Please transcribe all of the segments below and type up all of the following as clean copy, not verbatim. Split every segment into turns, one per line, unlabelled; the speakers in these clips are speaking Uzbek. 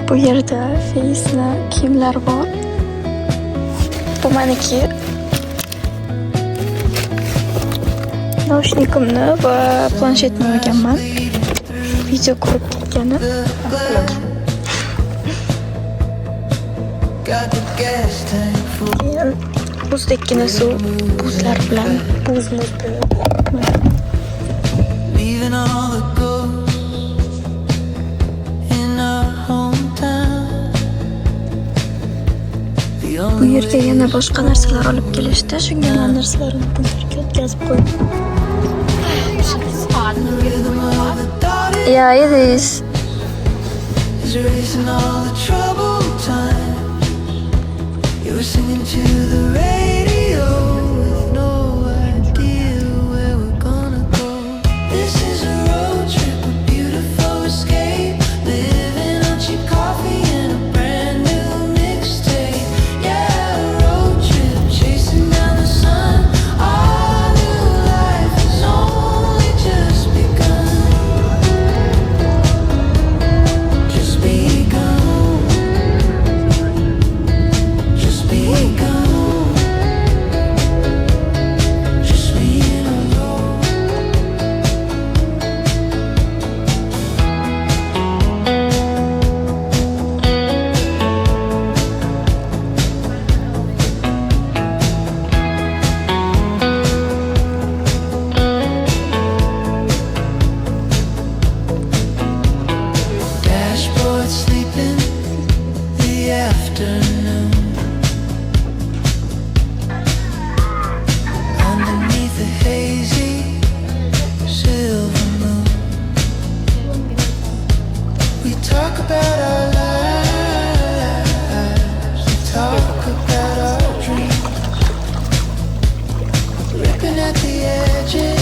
Bu yerda Feysni kiyimlar bor. Bu meniki. Naushnikimni va planshetni olganman. Video ko'rib ketganim. Keyin buzdekkina suv, buzlar bilan buz-muz Bu yerga yana boshqa narsalar olib kelishdi. Shunga narsalarni bu yerga o'tkazib qo'ydim. Yeah, it is. You were singing to the radio with no idea where we're gonna go. This is a road trip, a beautiful escape. Living on cheap coffee and a brand new mixtape. Yeah, a road trip, chasing down the sun. Our new life has only just begun. Just begun. Dashboard sleeping the afternoon. Underneath the hazy silver moon, we talk about our lives, we talk about our dreams, ripping at the edges,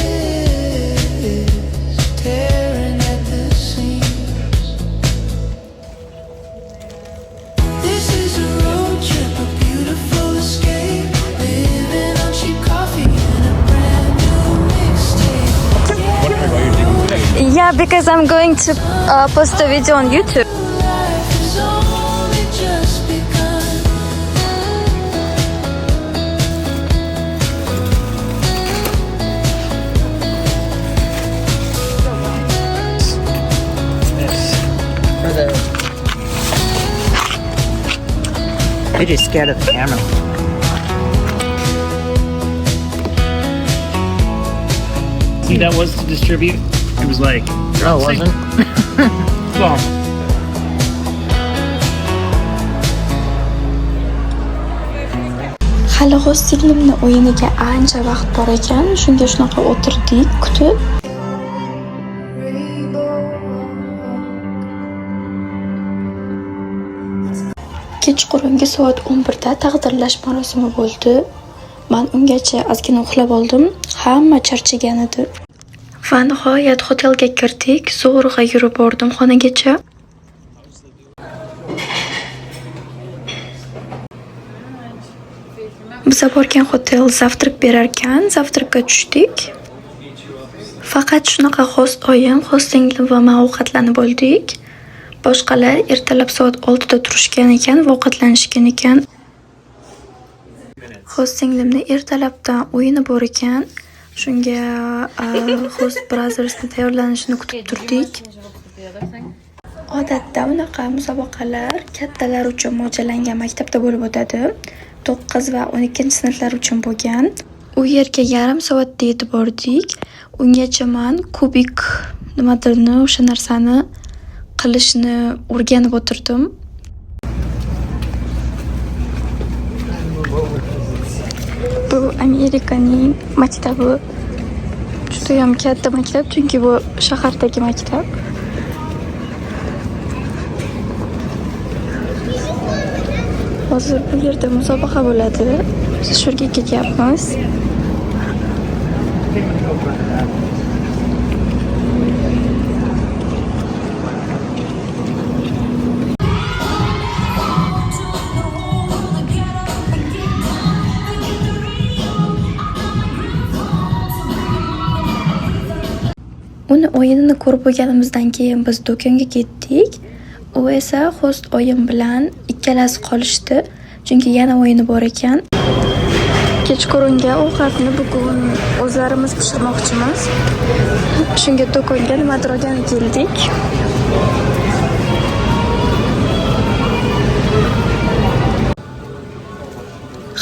tearing at the seams. This is a road trip, a beautiful escape. Living on cheap coffee and a brand new mixtape. Yeah, because I'm going to post a video on YouTube. Life has only just begun.
They're just scared of the camera.
See, that was to distribute. It was like,
Oh, it wasn't?
well,
Hali singlimni o'yiniga ancha vaqt bor ekan, shunga shunaqa o'tirdik, kutib. Kechqurungi soat 11 da taqdirlash marosimi bo'ldi. Men ungacha ozgina uxlab oldim. Hamma charchagan edi. Va nihoyat hotelga kirdik. Zo'rg'a yurib bordim xonagacha. Biz borgan hotel zavtrak berar ekan, zavtrakka tushdik. Faqat shunaqa host oyim, hostinglim va men ovqatlanib oldik. Boshqalar ertalab soat 6 da turishgan ekan, ovqatlanishgan ekan. Hostinglimni ertalabdan o'yini bor ekan. Shunga Host Brothers'ni tayyorlanishini kutib turdik. Odatda unaqa musobaqalar kattalar uchun mo'ljallangan maktabda bo'lib o'tadi. 9 va 12-sinflar uchun bo'lgan. U yerga yarim soatda yetib bordik. Ungacha men kubik nimadirni o'sha narsani qilishni o'rganib o'tirdim. Bu Amerikaning maktabi. Juda ham katta maktab, chunki bu shahardagi maktab. Hozir bu yerda musobaqa bo'ladi. Biz shu yerga kelyapmiz. Uni o'yinini ko'rib bo'lganimizdan keyin biz do'konga ketdik.
U esa host oyim bilan ikkalasi qolishdi, chunki yana o'yini bor ekan. Kechqurunga ovqatni bugun o'zlarimiz pishirmoqchimiz. Shunga do'konga nimadir olgani keldik.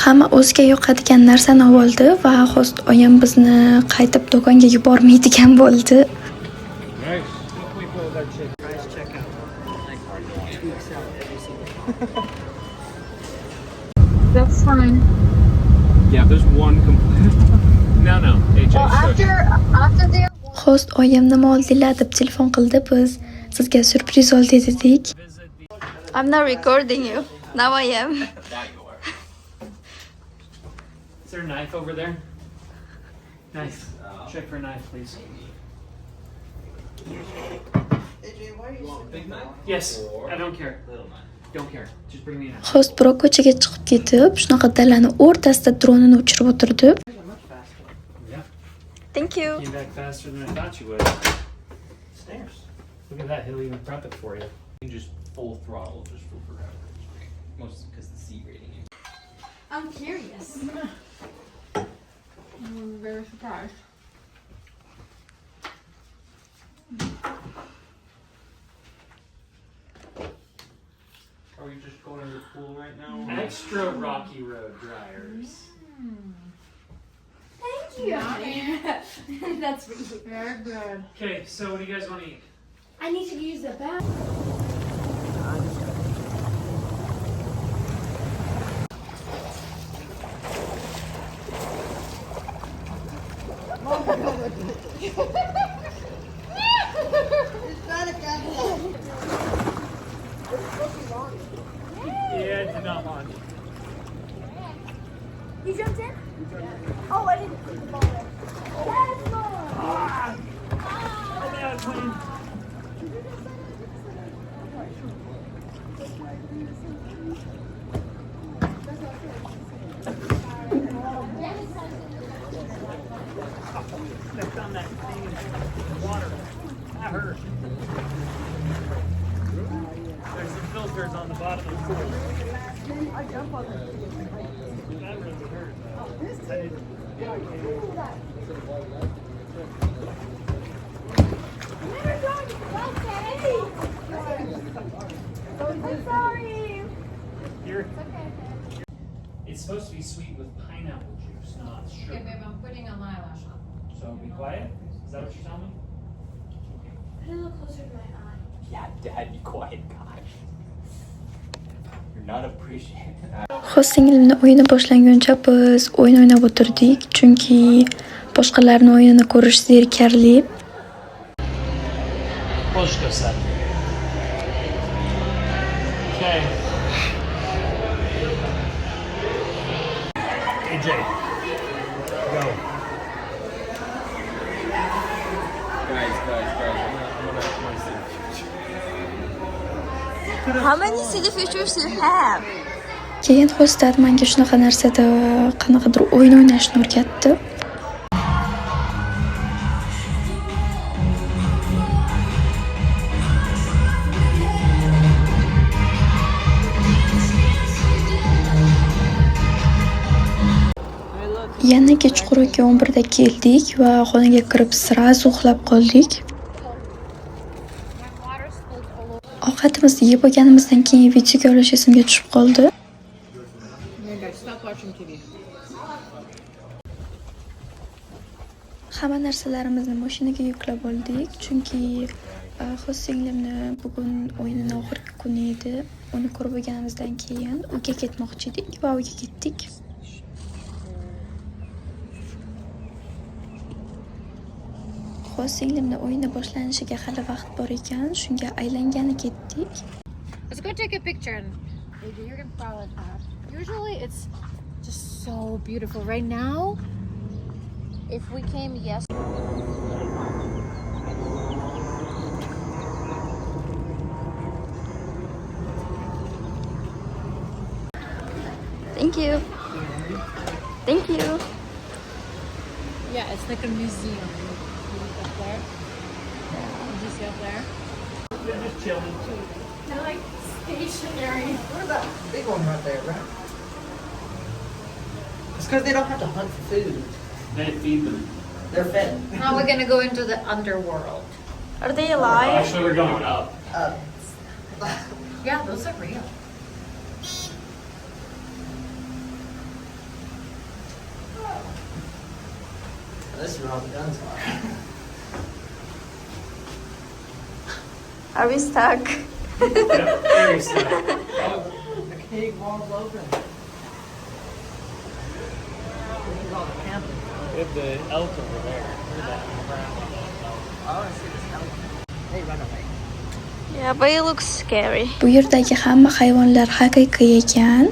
Hamma o'ziga yoqadigan narsani oldi va host oyim bizni qaytib do'konga yubormaydigan bo'ldi.
That's fine.
Yeah, there's one No, AJ.
Well, after the
Host oyim nima oldinglar deb telefon qildi, biz sizga surpriz oldik dedik. I'm not recording you. Now I am.
That you are. Is there a knife over there? Knife. Check for a knife, please. Yes, I don't care. Don't care. Just bring me a knife.
Host biroq ko'chaga chiqib ketib, shunaqa dalani o'rtasida dronini uchirib o'tirdi.
Yeah.
Thank you.
Came back faster than I thought you would. Stairs. Look at that. He'll even prep it for you.
Just full throttle, just for forever. Mostly because the C rating.
I'm curious. I'm very surprised.
Are we just going to the pool right now?
Extra Rocky Road dryers.
That's really very good.
Okay, so what do you guys want to eat?
I need to use the bathroom.
Yeah, it's not launch.
You jumped in? Oh, I didn't put the ball there. Yes,
Stepped on that thing in water. That hurt. There's some filters on the bottom of the pool. That really hurt. I didn't-
I'm sorry.
Here. It's supposed to be sweet with pineapple juice, not sugar.
Okay, babe, I'm putting a eyelash on.
So be quiet. Is that what you're telling me?
Put it a little closer to my eye.
Yeah, Dad, be quiet, God. You're not appreciating that.
Host singlimni o'yini boshlanguncha biz o'yin o'ynab o'tirdik, chunki boshqalarning o'yinini ko'rish zerikarli.
Push this up. Okay. AJ, go.
Guys, I'm gonna see.
How many city features you have? Keyin hostad menga shunaqa narsada qanaqadir o'yin o'ynashni o'rgatdi. Yana kechqurungi 11 da keldik va xonaga kirib sirazu uxlab qoldik. Ovqatimizni yeb olganimizdan keyin videoga olish esimga tushib qoldi. Hamma narsalarimizni mashinaga yuklab oldik, chunki host singlimni bugun o'yinning oxirgi kuni edi. Uni ko'rib olganimizdan keyin uyga ketmoqchi edik va uyga ketdik. Host singlimni o'yini boshlanishiga hali vaqt bor ekan, shunga aylangani ketdik.
Let's go take a picture and you're gonna follow it out. Usually it's just so beautiful. Right now, if we came yesterday.
Thank you. Thank you.
Yeah, it's like a museum. Up there. Did you see up there?
They're just chilling.
They're like stationary.
What about big one right there, right? It's because they don't have to hunt for food.
They feed them.
They're fed.
Now we're gonna go into the underworld.
Are they alive?
Actually, we're going up.
Yeah, those are real.
This is where all the guns are.
Are we stuck?
Yep, very stuck.
The cave wall's open. This is all the camping.
We have the elk over there. Look at that.
I want to see this elk. They run away.
Yeah, but it looks scary. Bu yerdagi hamma hayvonlar haqiqiy ekan.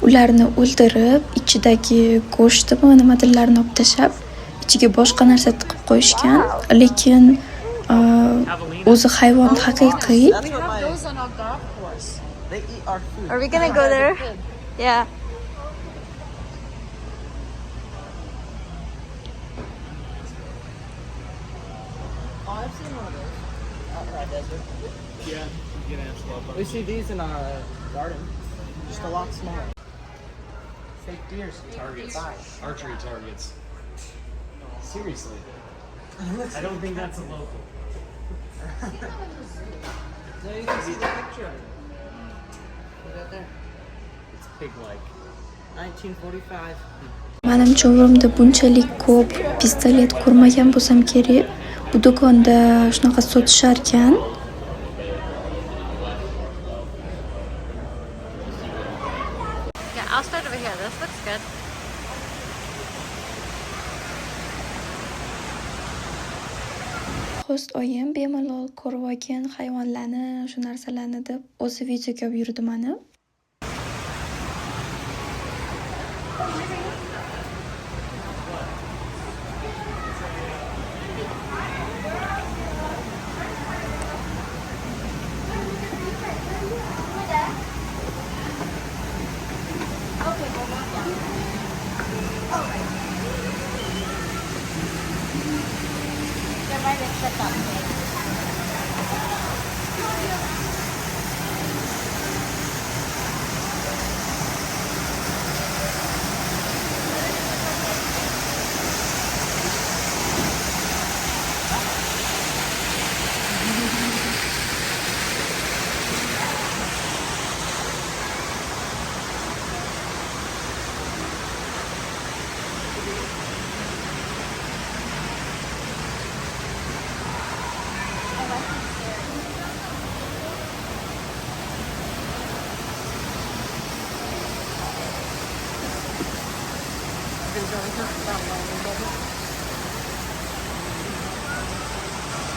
Ularni o'ldirib, ichidagi go'shtimi, nimadirlarni olib tashab, ichiga boshqa narsa tiqib qo'yishgan. Lekin o'zi hayvon haqiqiy.
That's what my...
Those on our golf course.
They eat our food.
Are we gonna go there? Yeah.
Oh, I've seen one of those. Out in our desert.
Yeah, you get antelope.
We see these in our garden. Just a lot smaller. Fake deers.
Targets. Archery targets. Seriously. I don't think that's a local.
There you can see the picture of it. Look at there.
It's pig-like.
1945.
Menimcha umrimda bunchalik ko'p pistolet ko'rmagan bo'lsam kerak. Bu do'konda shunaqa sotishar ekan.
Yeah, I'll start over here. This looks good.
Host oyim bemalol ko'rib olgan hayvonlarni, shu narsalarni deb o'zi videoga olib yurdi meni.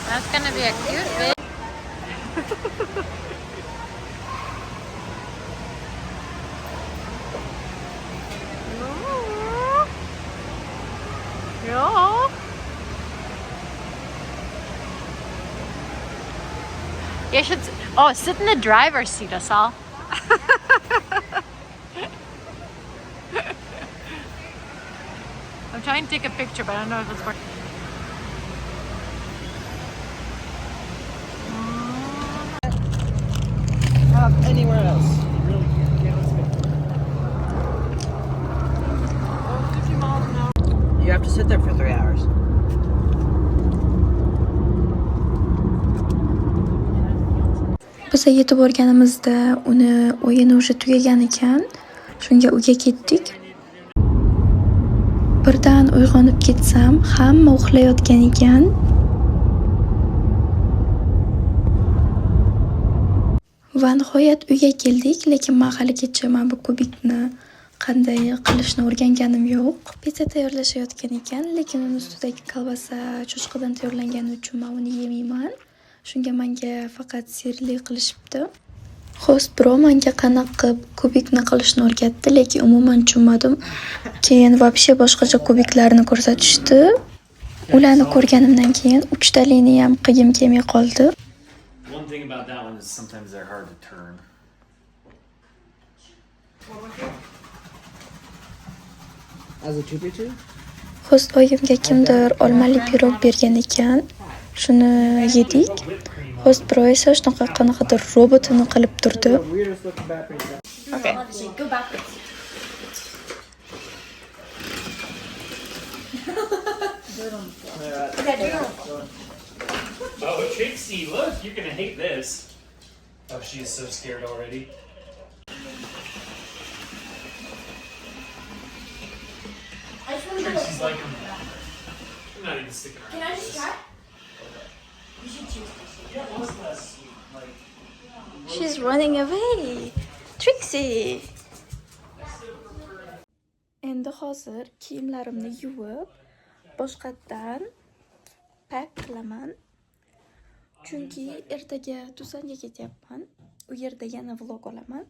That's gonna be a cute video. You should. Oh, sit in the driver's seat, Asal. I'm trying to take a picture, but I don't know if it's working.
Anywhere else.
Really? Yeah, let's go.
50 miles an hour. You have to sit there for 3 hours.
Biz yetib borganimizda uni o'yini уже tugagan ekan. Shunga uyga ketdik. Birdan uyg'onib ketsam, hamma uxlayotgan ekan. Va nihoyat uyga keldik, lekin men haligacha bu kubikni qanday qilishni o'rganganim yo'q. Pitsa tayyorlashayotgan ekan, lekin uni ustidagi kolbasa cho'chqadan tayyorlangani uchun men uni yemayman. Shunga menga faqat sirli qilishibdi. Host bro menga qanaqa qilib kubikni qilishni o'rgatdi, lekin umuman tushunmadim. Keyin вообще boshqacha kubiklarni ko'rsatishdi. Ularni ko'rganimdan keyin 3 talini ham qiyim kelmay qoldi.
One thing about that one is sometimes they're hard to turn.
As a 2x2?
Host oyimga kimdir olmali pirog bergan ekan. Shuni yedik. Host Pro esa shunaqa qanaqadir robotini qilib turdi.
Weirdest looking battery.
Okay.
Go backwards. Okay, do it on the floor.
Oh, Trixie, look, you're gonna hate this. Oh, she is so scared already.
I just want to
Trixie's like, I'm not even sticking around.
Can I just
for
try? You should choose this.
this. Yeah, what's less sweet? Like,
She's running away. Trixie. Endi hozir kiyimlarimni yuvib, boshqatdan pack qilaman. Chunki ertaga Tusanga ketyapman. U yerda yana vlog olaman.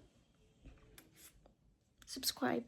Subscribe.